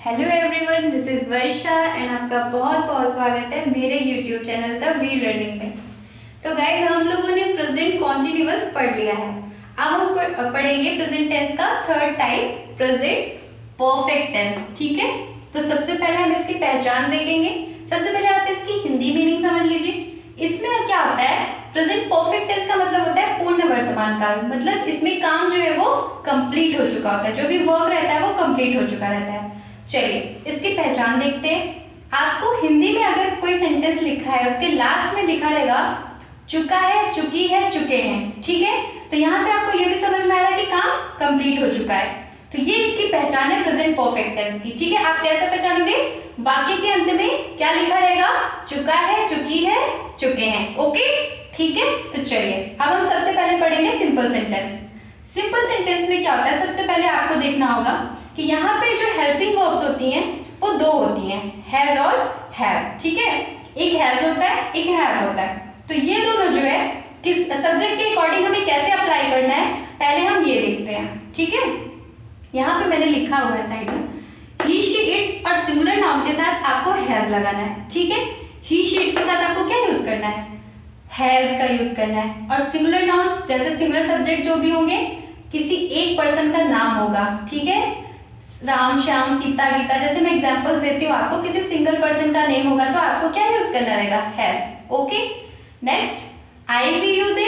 Hello everyone, this is Varsha and आपका बहुत बहुत स्वागत है मेरे YouTube channel the V learning में। तो गाइज, हम लोगों ने प्रेजेंट कॉन्टिन्यूअस पढ़ लिया है। अब हम पढ़ेंगे प्रेजेंट टेंस का third type, present perfect tense. ठीक है, तो सबसे पहले हम इसकी पहचान देखेंगे। सबसे पहले आप इसकी हिंदी मीनिंग समझ लीजिए। इसमें क्या होता है, प्रेजेंट परफेक्ट टेंस का मतलब होता है पूर्ण वर्तमान काल। मतलब इसमें काम जो है वो कंप्लीट हो चुका होता है, जो भी वर्क रहता है वो कंप्लीट हो चुका रहता है। चलिए इसकी पहचान देखते हैं। आपको हिंदी में अगर कोई सेंटेंस लिखा है, उसके लास्ट में लिखा रहेगा चुका है, चुकी है, चुके हैं। ठीक है, तो यहाँ से आपको ये भी समझ में आ रहा है कि काम कंप्लीट हो चुका है। तो ये इसकी पहचान है प्रेजेंट परफेक्ट टेंस की। ठीक है, आप कैसे पहचानोगे? वाक्य के अंत में क्या लिखा रहेगा? चुका है, चुकी है, चुके हैं। ओके, ठीक है। तो चलिए अब हम सबसे पहले पढ़ेंगे सिंपल सेंटेंस। सिंपल सेंटेंस में क्या होता है, सबसे पहले आपको देखना होगा कि यहाँ पे जो हेल्पिंग वर्ब्स होती हैं वो दो होती हैं, हैज और हैव। ठीक है, एक हैज होता है, एक हैव होता है। तो ये दोनों जो है किस सब्जेक्ट के अकॉर्डिंग हमें कैसे अप्लाई करना है, पहले हम ये देखते हैं। ठीक है, यहाँ पे मैंने लिखा हुआ है साइड में, ही शी इट और सिंगुलर नाउन के साथ आपको हैज लगाना है। ठीक है, ही शी इट के साथ आपको क्या यूज करना है? हैज का यूज करना है। और सिंगुलर नाउन जैसे सिंगुलर सब्जेक्ट जो भी होंगे, किसी एक पर्सन का नाम होगा। ठीक है, राम, श्याम, सीता, गीता, जैसे मैं एग्जांपल्स देती हूँ आपको, किसी सिंगल पर्सन का नेम होगा तो आपको क्या यूज करना रहेगा? Has. Okay, next I, we, you, they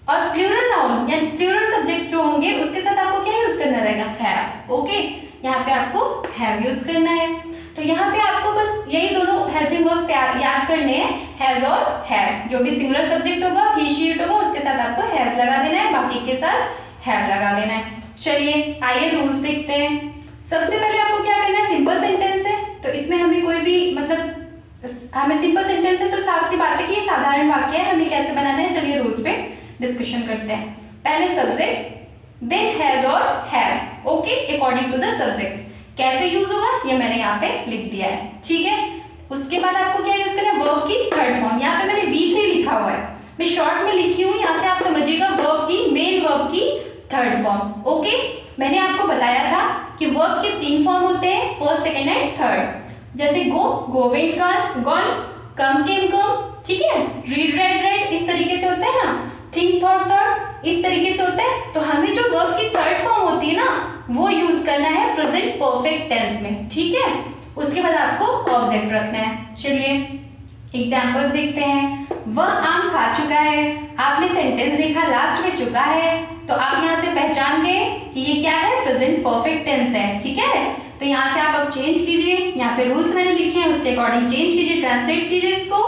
और प्लूरल नाउन या प्लूरल सब्जेक्ट जो होंगे उसके साथ आपको क्या यूज करना रहेगा? हैव। ओके, यहाँ पे आपको हैव यूज करना है। तो यहाँ पे आपको बस यही दोनों हेल्पिंग वर्ब्स याद करने हैं, हैज और हैव। जो भी सिंगुलर सब्जेक्ट होगा, ही, शी, इट होगा, उसके साथ आपको हैज लगा देना है, बाकी के साथ हैव लगा देना है। चलिए आइए रूल्स देखते हैं। सबसे पहले आपको क्या करना है, सिंपल सेंटेंस है तो इसमें हमें कोई भी हमें सिंपल सेंटेंस है तो साफ सी बात है कि ये साधारण वाक्य है, हमें कैसे बनाना है। चलिए रूल्स पे डिस्कशन करते हैं। पहले सब्जेक्ट, देन हैज और have. Okay, according to the subject कैसे यूज होगा ये मैंने यहाँ पे लिख दिया है। ठीक है, उसके बाद आपको क्या यूज करना है? वर्ब की थर्ड फॉर्म। यहाँ पे मैंने V3 लिखा हुआ है, मैं शॉर्ट में लिखी हूँ, यहाँ से आप समझिएगा वर्ब की, मेन वर्ब की थर्ड फॉर्म। ओके, मैंने आपको बताया था कि वर्ब के 3 फॉर्म होते हैं, फर्स्ट, सेकंड एंड थर्ड। जैसे गो, गो वेंट गॉन, कम केम कम। ठीक है, रीड रेड रेड, इस तरीके से होता है ना, थिंक थॉट थॉट, इस तरीके से होता है। तो हमें जो वर्ब की थर्ड फॉर्म होती है ना, वो यूज करना है प्रेजेंट परफेक्ट टेंस में। ठीक है, उसके बाद आपको ऑब्जेक्ट रखना है। चलिए एग्जाम्पल्स देखते हैं। वह आम खा चुका है, आपने सेंटेंस देखा लास्ट में चुका है, तो आप यहाँ से पहचान गए कि ये क्या है? प्रेजेंट परफेक्ट टेंस है। ठीक है, तो यहाँ से आप अब चेंज कीजिए, यहाँ पे रूल्स मैंने लिखे हैं उसके अकॉर्डिंग चेंज कीजिए, ट्रांसलेट कीजिए इसको।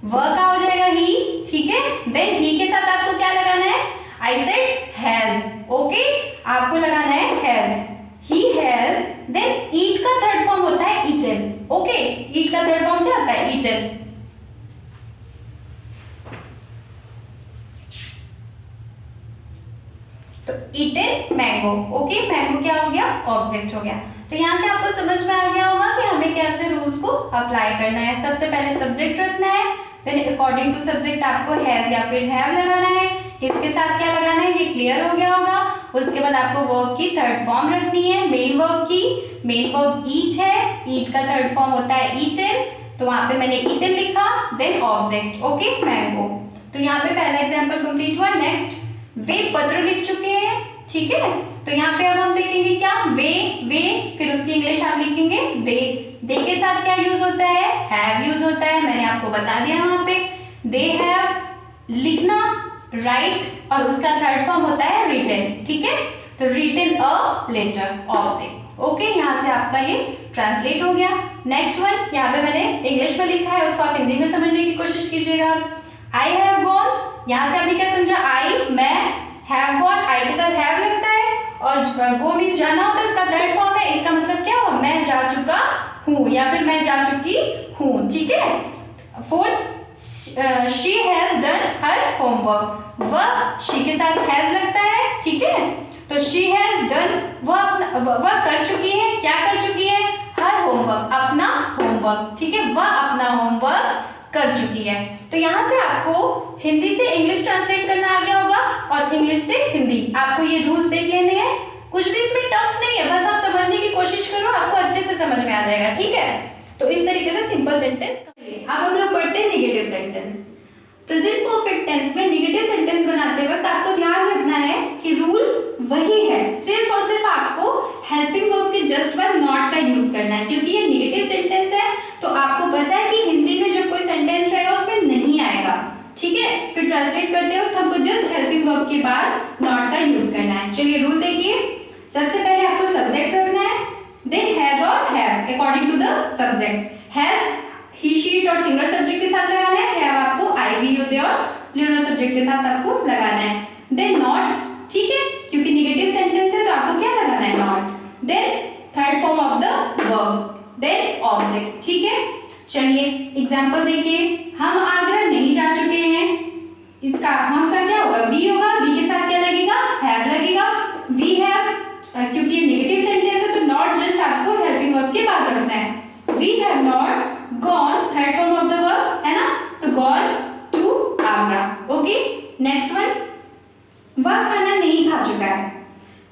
वह का हो जाएगा ही। ठीक है, देन ही के साथ आपको क्या लगाना है? I said has. ओके, आपको लगाना है has, he has. Then eat का थर्ड फॉर्म होता है ईटन। ओके, ईट का थर्ड फॉर्म क्या होता है? ईटन। तो ईटन मैंगो। ओके, मैंगो क्या हो गया? ऑब्जेक्ट हो गया। तो यहाँ से आपको समझ में आ गया होगा कि हमें कैसे रूल्स को अप्लाई करना है। सबसे पहले सब्जेक्ट रखना है, देन अकॉर्डिंग टू सब्जेक्ट आपको हैज या फिर हैव लगाना है, इसके साथ क्या लगाना है ये क्लियर हो गया होगा। उसके बाद आपको वर्ब की थर्ड फॉर्म रखनी है, मेन वर्ब की। मेन वर्ब ईट है, ईट का थर्ड फॉर्म होता है ईटन, तो वहां पे मैंने ईटन लिखा, देन ऑब्जेक्ट। Okay, mango. तो यहाँ पे पहला एग्जाम्पल कंप्लीट हुआ। नेक्स्ट, वे पत्र लिख चुके हैं। ठीक है, तो यहाँ पे अब हम देखेंगे क्या? वे, फिर उसकी इंग्लिश आप लिखेंगे दे। दे के साथ क्या यूज होता है? हैव यूज होता है, मैंने आपको बता दिया वहां पे। दे हैव लिखना, राइट, और उसका थर्ड फॉर्म होता है रिटन। ठीक है, तो written a letter, object. Okay, यहाँ से आपका ये ट्रांसलेट हो गया। नेक्स्ट वन, यहाँ पे मैंने इंग्लिश में लिखा है, उसको आप हिंदी में समझने की कोशिश कीजिएगा। आई हैव गॉन, यहाँ से आपने क्या समझा? आई, मैं, हैव गॉन, आई के साथ हैव लगता है, और गो मीन्स जाना होता है, उसका थर्ड फॉर्म है। इसका मतलब क्या हुआ? मैं जा चुका हूँ या फिर मैं जा चुकी हूँ। ठीक है, fourth, she has done her homework. वह, शी के साथ हैज लगता है। ठीक है, तो शी हैज डन, वह कर चुकी है, क्या कर चुकी है? हर होमवर्क, अपना होमवर्क। ठीक है, वह अपना होमवर्क कर चुकी है। तो यहाँ से आपको हिंदी से इंग्लिश ट्रांसलेट करना आ गया होगा और इंग्लिश से हिंदी। आपको ये रूल्स देख लेने हैं, कुछ भी इसमें टफ नहीं है, बस आप समझने की कोशिश करो, आपको अच्छे से समझ आ जाएगा, ठीक है। तो इस तरीके से सिंपल सेंटेंस। अब हम लोग पढ़ते हैं negative sentence. Present perfect tense में नेगेटिव सेंटेंस बनाते वक्त आपको ध्यान रखना है कि रूल वही है, सिर्फ और सिर्फ आपको हेल्पिंग वर्ब के जस्ट बाद नॉट का यूज करना है, क्योंकि ये नेगेटिव सेंटेंस है। तो आपको पता है कि हिंदी में जब कोई सेंटेंस रहेगा उसमें नहीं आएगा, ठीक है। फिर ट्रांसलेट करते वक्त हमको जस्ट हेल्पिंग वर्ब के बाद नॉट का यूज करना है। चलिए रूल देखिए। सबसे पहले आपको सब्जेक्ट रखना है, देन हैज और have according to the subject. Has he she और सिंगुलर सब्जेक्ट के साथ लगाना है, हैव आपको आई वी यू दे और प्लूरल सब्जेक्ट के साथ आपको लगाना है। देन नॉट, ठीक है, क्योंकि नेगेटिव सेंटेंस है तो आपको क्या लगाना है, not. Then third form of the verb, then object, ठीक है। चलिए एग्जांपल देखिए। हम आगरा नहीं जा चुके हैं, इसका हम का क्या होगा, वी होगा। वी के साथ क्या लगेगा, हैव लगेगा। वी हैव, क्योंकि ये नेगेटिव सेंटेंस है तो नॉट जस्ट आपको हेल्पिंग वर्ब के बाद रखना है। We have not gone, third form of the verb है ना, तो gone to Agra. Okay, next one, वह खाना नहीं खा चुका है।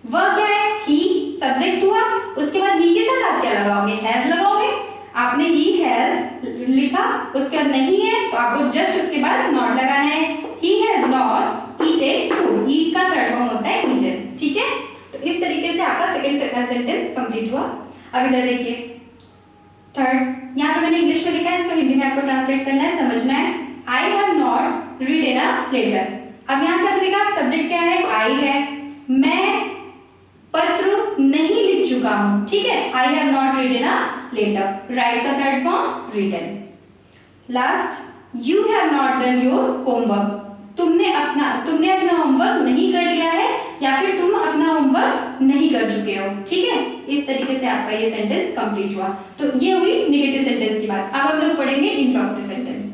वह क्या है, ही सब्जेक्ट हुआ, उसके बाद ही के साथ आप क्या लगाओगे, हैज लगाओगे। आपने ही हैज लिखा, उसके बाद नहीं है तो आपको जस्ट उसके बाद नॉट लगाना है। He has not eaten food, eat का थर्ड फॉर्म होता है ईटन, ठीक है। तो इस तरीके से आपका सेकंड सेंटेंस कंप्लीट हुआ। अब इधर देखिए थर्ड, यहाँ पे मैंने इंग्लिश में लिखा है, इसको हिंदी में आपको ट्रांसलेट करना है, समझना है। I have not written a letter. अब यहाँ से आपने देखा सब्जेक्ट क्या है, आई है। मैं पत्र नहीं लिख चुका हूँ, ठीक है। I have not written a letter, write का third form written. Last, you have not done your homework. तुमने अपना होमवर्क नहीं कर लिया है, या फिर तुम अपना होमवर्क नहीं कर चुके हो, ठीक है। इस तरीके से आपका ये सेंटेंस कंप्लीट हुआ। तो ये हुई नेगेटिव सेंटेंस की बात। अब हम लोग पढ़ेंगे इंटरॉगेटिव सेंटेंस।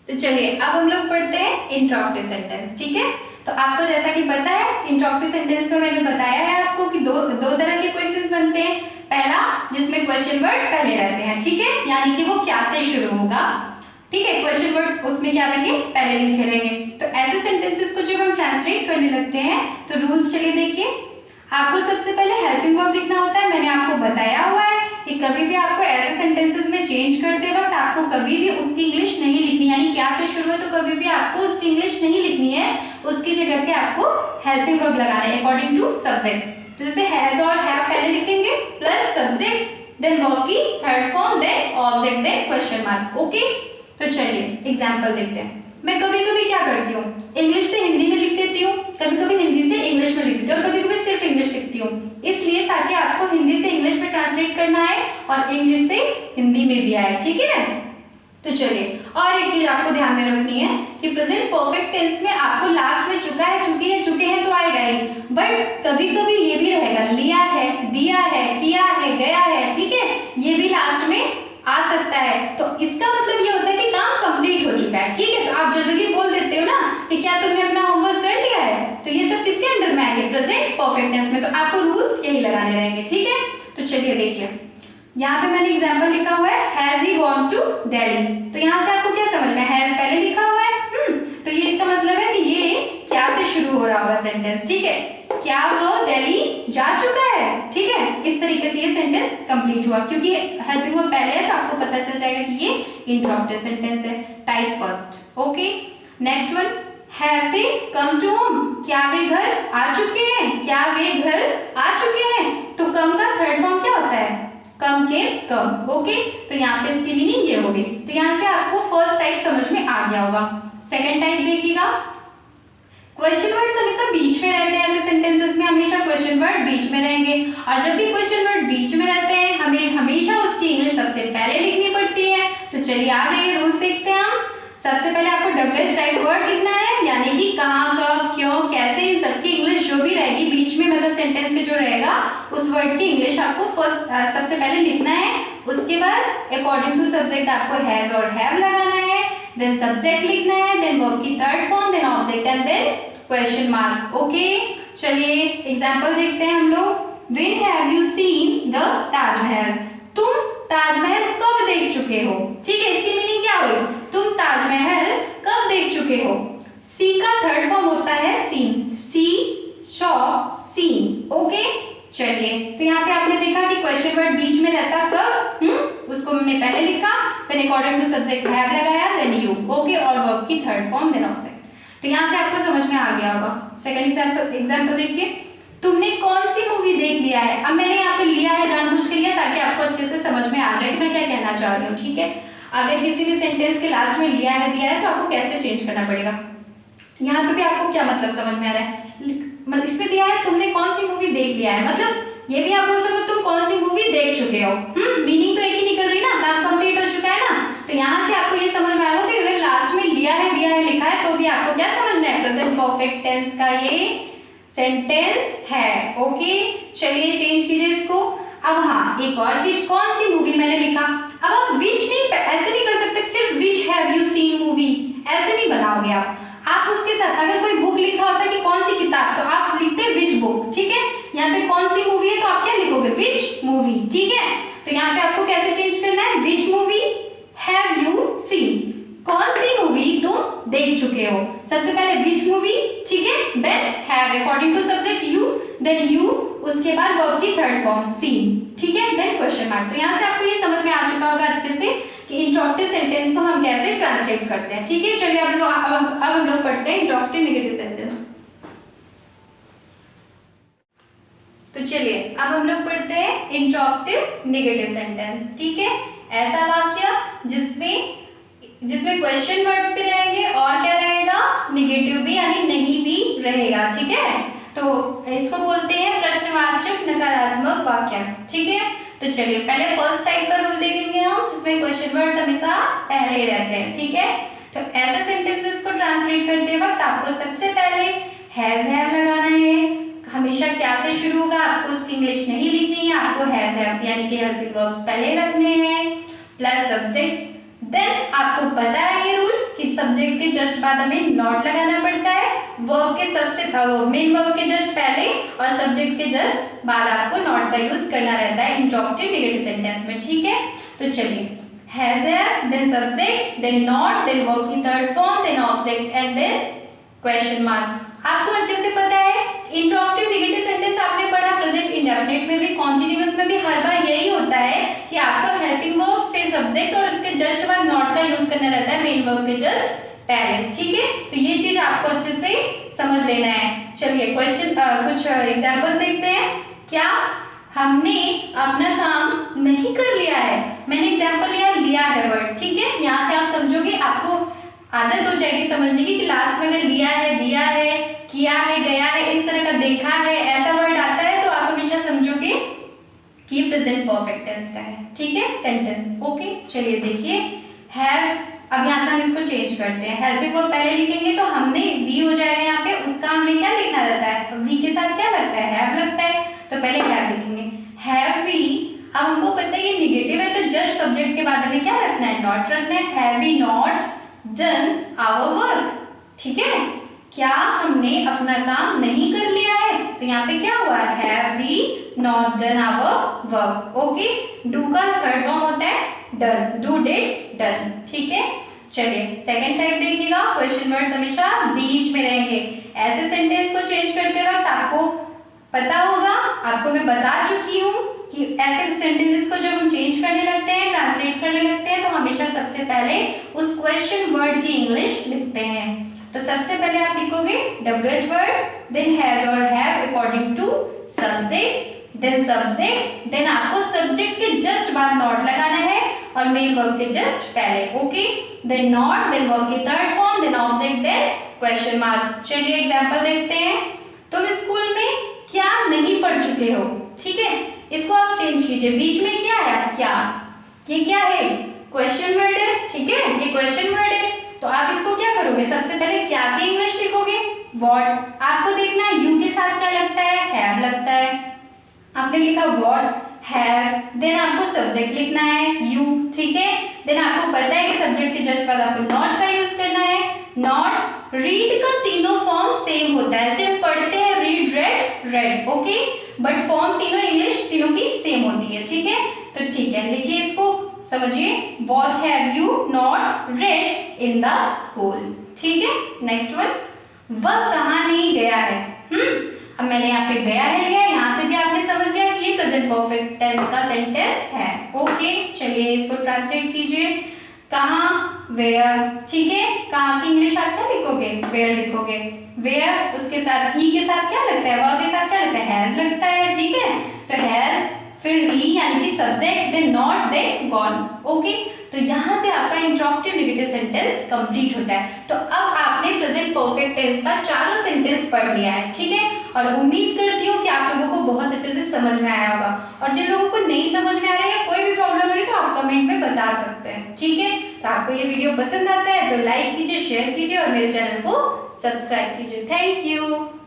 तो चलिए अब हम लोग पढ़ते हैं इंटरॉगेटिव सेंटेंस, ठीक है। तो आपको जैसा कि पता है इंटरॉगेटिव सेंटेंस में मैंने बताया है आपको कि दो तरह के क्वेश्चंस बनते हैं। पहला जिसमें क्वेश्चन वर्ड पहले रहते हैं, ठीक है, यानी कि वो क्या से शुरू होगा, ठीक है। क्वेश्चन वर्ड उसमें क्या रहेंगे, पहले लिखे रहेंगे। तो ऐसे सेंटेंसेस को जब हम ट्रांसलेट करने लगते हैं तो रूल्स चलिए देखिए। आपको सबसे पहले हेल्पिंग वर्ब लिखना होता है, मैंने आपको बताया हुआ है कि कभी भी आपको ऐसे सेंटेंसेस में चेंज करते वक्त आपको कभी भी उसकी इंग्लिश नहीं लिखनी, यानी क्या से शुरू है तो कभी भी आपको उसकी इंग्लिश नहीं लिखनी है, उसकी जगह पे आपको हेल्पिंग वर्ब लगाना है अकॉर्डिंग टू सब्जेक्ट। तो जैसे हैज और हैव पहले लिखेंगे प्लस सब्जेक्ट, देन वर्ब की third form, then object, then question mark. Okay, तो चलिए एग्जांपल देखते हैं। मैं कभी कभी क्या करती हूँ, इंग्लिश से हिंदी में लिख देती हूँ, कभी कभी हिंदी से इंग्लिश में लिख देती हूँ, और कभी कभी सिर्फ इंग्लिश लिखती हूँ, इसलिए ताकि आपको हिंदी से इंग्लिश में ट्रांसलेट करना है और इंग्लिश से हिंदी में भी आए, ठीक है। तो चलिए और एक चीज आपको ध्यान में रखनी है कि प्रेजेंट परफेक्ट टेंस में आपको लास्ट में चुका है, चुके हैं तो आएगा ही, बट कभी कभी ये भी रहेगा, लिया है, दिया है, किया है, गया है, ठीक है, ये भी लास्ट में आ सकता है। तो इसका मतलब ये होता है कि काम कंप्लीट हो चुका है, ठीक है। तो आप जनरली बोल देते हो ना कि क्या तुमने अपना होमवर्क कर लिया है, तो ये सब किसके अंडर में आएंगे, प्रेजेंट परफेक्ट टेंस में। तो आपको रूल्स यही लगाने रहेंगे, ठीक है। तो चलिए देखिए, यहाँ पे मैंने एग्जाम्पल लिखा हुआ है, has he gone to Delhi. तो यहाँ से आपको क्या समझ में, हैज पहले लिखा हुआ है, तो ये इसका मतलब है कि ये क्या से शुरू हो रहा होगा सेंटेंस, ठीक है। क्या वो दिल्ली जा चुका है, ठीक है। इस तरीके से ये सेंटेंस कंप्लीट हुआ, क्योंकि हेल्पिंग वर्ब पहले है तो आपको पता चल जाएगा कि ये इंटरॉगेटिव सेंटेंस है, type first. Okay, next one, have they come to home. क्या वे घर आ चुके हैं, क्या वे घर आ चुके हैं। तो कम का थर्ड फॉर्म क्या होता है, कम के कम। ओके, तो यहाँ पे इसकी मीनिंग ये होगी। तो यहाँ से आपको फर्स्ट टाइप समझ में आ गया होगा। सेकंड टाइप देखिएगा, क्वेश्चन वर्ड्स हमेशा बीच में रहते हैं, ऐसे सेंटेंसेस में हमेशा क्वेश्चन वर्ड बीच में रहेंगे, और जब भी क्वेश्चन वर्ड बीच में रहते हैं हमें हमेशा उसकी इंग्लिश सबसे पहले लिखनी पड़ती है। तो चलिए आ जाइए रूल्स देखते हैं हम। सबसे पहले आपको WH टाइप वर्ड लिखना है, यानी कि कहाँ, कब, क्यों, कैसे, इन सबकी इंग्लिश जो भी रहेगी बीच में, मतलब सेंटेंस में जो रहेगा उस वर्ड की इंग्लिश आपको फर्स्ट सबसे पहले लिखना है। उसके बाद अकॉर्डिंग टू सब्जेक्ट आपको हैज और हैव लगाना है, देन सब्जेक्ट लिखना है, देन वर्ब की third form, then object and then question mark. Okay, चलिए एग्जांपल देखते हैं हम लोग। When have you seen the Taj Mahal. तुम ताजमहल कब देख चुके हो, ठीक है। इसकी मीनिंग क्या हुई, तुम ताजमहल कब देख चुके हो। सी का थर्ड फॉर्म होता है सीन, सी, शॉ, सीन। ओके, चलिए तो यहाँ पे आपने देखा कि क्वेश्चन वर्ड बीच में रहता कब, उसको हमने पहले लिखा, then according to subject have लगाया, देन यू, ओके, और वर्ब की थर्ड फॉर्म, देन ऑब्जेक्ट। तो यहाँ से आपको समझ में आ गया होगा। सेकंड एग्जाम्पल देखिए, तुमने कौन सी मूवी देख लिया है। अब मैंने यहाँ पे लिया है, जानबूझ के लिया ताकि आपको अच्छे से समझ में आ जाए कि मैं क्या कहना चाह रही हूँ, ठीक है। अगर किसी भी सेंटेंस के लास्ट में लिया है दिया है तो आपको कैसे चेंज करना पड़ेगा। यहाँ पे भी आपको क्या मतलब समझ में आ रहा है, मतलब इसमें दिया है तुमने कौन सी मूवी देख लिया है, मतलब ये भी आप बोल सकते हो तुम कौन सी मूवी देख चुके हो। मीनिंग तो एक ही निकल रही ना, काम कंप्लीट हो चुका है ना। तो यहाँ से आपको ये समझ में आएगा कि अगर लास्ट में लिया है दिया है लिखा है तो भी आपको क्या समझना है, प्रेजेंट परफेक्ट टेंस का ये सेंटेंस है, ओके। चलिए चेंज कीजिए इसको। अब हाँ, एक और चीज, कौन सी मूवी मैंने लिखा। अब आप विच नहीं, ऐसे नहीं कर सकते सिर्फ which have you scene movie, ऐसे नहीं बनाओगे आप उसके साथ अगर कोई बुक लिखा होता है कि कौन सी किताब, तो आप लिखते विच बुक, ठीक है। यहाँ पे कौन सी मूवी है तो आप क्या लिखोगे, विच मूवी, ठीक है। तो यहाँ पे आपको कैसे चेंज करना है, which movie have you scene, कौन सी मूवी तुम देख चुके हो। सबसे पहले विच मूवी, ठीक है, then have according to subject you, then you, उसके बाद वर्ब की थर्ड फॉर्म सीन, ठीक है, देन क्वेश्चन मार्क। तो यहाँ से आपको ये समझ में आ चुका होगा अच्छे से कि इंट्रोगेटिव सेंटेंस को हम कैसे ट्रांसलेट करते हैं, ठीक है। चलिए अब हम लोग पढ़ते हैं इंट्रोगेटिव नेगेटिव सेंटेंस। तो चलिए अब हम लोग पढ़ते हैं इंट्रोगेटिव नेगेटिव सेंटेंस, ठीक है। ऐसा वाक्य जिसमें क्वेश्चन वर्ड्स भी रहेंगे और क्या रहेगा, नेगेटिव भी यानी नहीं भी रहेगा, ठीक है। तो इसको बोलते हैं प्रश्नवाचक नकारात्मक वाक्य, ठीक है। तो चलिए पहले फर्स्ट टाइप का रूल देखेंगे हम, जिसमें क्वेश्चन वर्ड्स हमेशा पहले ही रहते हैं, ठीक है। तो ऐसे सेंटेंसेस को ट्रांसलेट करते वक्त आपको सबसे पहले हैज हैव लगाना है। हमेशा क्या से शुरू होगा, आपको उसकी इंग्लिश नहीं लिखनी है, आपको हैज हैव यानी कि हेल्पिंग वर्ब्स पहले रखने हैं, प्लस सब्जेक्ट। देन आपको पता है ये रूल कि सब्जेक्ट के जस्ट बाद हमें नॉट लगाना पड़ता है, वर्ब के सबसे मेन वर्ब के जस्ट पहले और सब्जेक्ट के जस्ट बाद आपको नॉट का यूज करना रहता है इंट्रोगेटिव नेगेटिव सेंटेंस में, ठीक है। तो चलिए has have, then subject, then not, then verb की third form, then object and then question mark. आपको अच्छे से पता है इंट्रोगेटिव नेगेटिव सेंटेंस आपने पढ़ा प्रेजेंट इंडेफिनिट में भी, कॉन्टिन्यूअस में भी हर बार यही होता है कि आपको हेल्पिंग वर्ब फिर सब्जेक्ट और उसके जस्ट बाद नॉट का यूज करना रहता है मेन वर्ब के जस्ट पहले, ठीक है। तो ये चीज आपको अच्छे से समझ लेना है। चलिए कुछ एग्जांपल्स देखते हैं। क्या हमने अपना काम नहीं कर लिया है, मैंने एग्जांपल लिया है वर्ड, ठीक है। यहाँ से आप समझोगे, आपको आदत हो जाएगी समझने की कि लास्ट में अगर लिया है, दिया है, किया है, गया है, इस तरह का देखा है, ऐसा वर्ड आता है तो आप हमेशा समझोगे कि ये प्रेजेंट परफेक्ट टेंस का है, ठीक है, सेंटेंस, ओके। चलिए देखिए हैव, अब यहाँ से हम इसको चेंज करते हैं, हेल्पिंग वर्ब पहले लिखेंगे तो हमने वी हो जाएगा यहाँ पे, उसका हमें क्या लिखना रहता है, वी के साथ क्या लगता है, हैव लगता है, तो पहले हैव लिखेंगे, हैव वी। अब हमको पता है ये निगेटिव है तो जस्ट सब्जेक्ट के बाद हमें क्या रखना है, नॉट रखना है, have we not done our work, ठीक है। क्या हमने अपना काम नहीं कर लिया है, तो यहाँ पे क्या हुआ, have we not done our work, okay. Do का थर्ड फॉर्म होता है डन, डू डिड डन, ठीक है। चलिए सेकंड टाइप देखिएगा, क्वेश्चन वर्ड्स हमेशा बीच में रहेंगे। ऐसे सेंटेंस को चेंज करते वक्त आपको पता होगा, आपको मैं बता चुकी हूँ कि ऐसे सेंटेंसेस को जब हम चेंज करने लगते हैं, ट्रांसलेट करने लगते हैं, तो हमेशा सबसे पहले उस क्वेश्चन वर्ड की इंग्लिश लिखते हैं। तो सबसे पहले आप लिखोगे WH वर्ड, देन हैज और have according to subject, then subject, then आपको सब्जेक्ट के जस्ट बाद नॉट लगाना है और मेन वर्ब के जस्ट पहले, okay. Then not, then verb की third form, then object, then question mark. चलिए एग्जांपल देखते हैं। तुम स्कूल में क्या नहीं पढ़ चुके हो, ठीक है। इसको आप चेंज कीजिए, बीच में क्या है, क्या, ये क्या है, क्वेश्चन वर्ड है, ठीक है, ये क्वेश्चन वर्ड है। तो आप इसको क्या करोगे, सबसे पहले क्या की इंग्लिश लिखोगे, व्हाट। आपको देखना है यू के साथ क्या लगता है, हैव लगता है। आपने लिखा व्हाट, हैव, देन आपको सब्जेक्ट लिखना है यू, ठीक है। देन आपको पता है कि सब्जेक्ट के जस्ट बाद आपको नॉट का यूज करना है, नॉट। रीड का तीनों फॉर्म सेम होता है, सिर्फ पढ़ते हैं read, red, red, okay, but form तीनों इंग्लिश तीनों की सेम होती है, ठीक है। तो ठीक है, लिखिए इसको, समझिए, what have you not read in the school, ठीक है। नेक्स्ट वन, वह कहाँ नहीं गया है। अब मैंने यहाँ पे गया है लिया, यहाँ से भी आपने समझ लिया कि ये प्रेजेंट परफेक्ट टेंस का सेंटेंस है। ओके, चलिए इसको ट्रांसलेट कीजिए। कहाँ, वेयर, ठीक है। कहाँ की इंग्लिश आप क्या लिखोगे, वेयर लिखोगे। वेयर उसके साथ ही के साथ क्या लगता है, वह के साथ क्या लगता है, हैज लगता है, ठीक है। तो हैज, फिर ही यानी कि subject, then not, then gone. Okay, तो यहाँ से आपका इंट्रोगेटिव नेगेटिव सेंटेंस कंप्लीट होता है। तो अब आपने प्रेजेंट परफेक्ट टेंस का चारों सेंटेंस पढ़ लिया है, ठीक है। और उम्मीद करती हूँ कि आप लोगों को बहुत अच्छे से समझ में आया होगा। और जिन लोगों को नहीं समझ में आ रहा है, कोई भी प्रॉब्लम हो रही है, तो आप कमेंट में बता सकते हैं, ठीक है। तो आपको ये वीडियो पसंद आता है तो लाइक कीजिए, शेयर कीजिए और मेरे चैनल को सब्सक्राइब कीजिए। Thank you.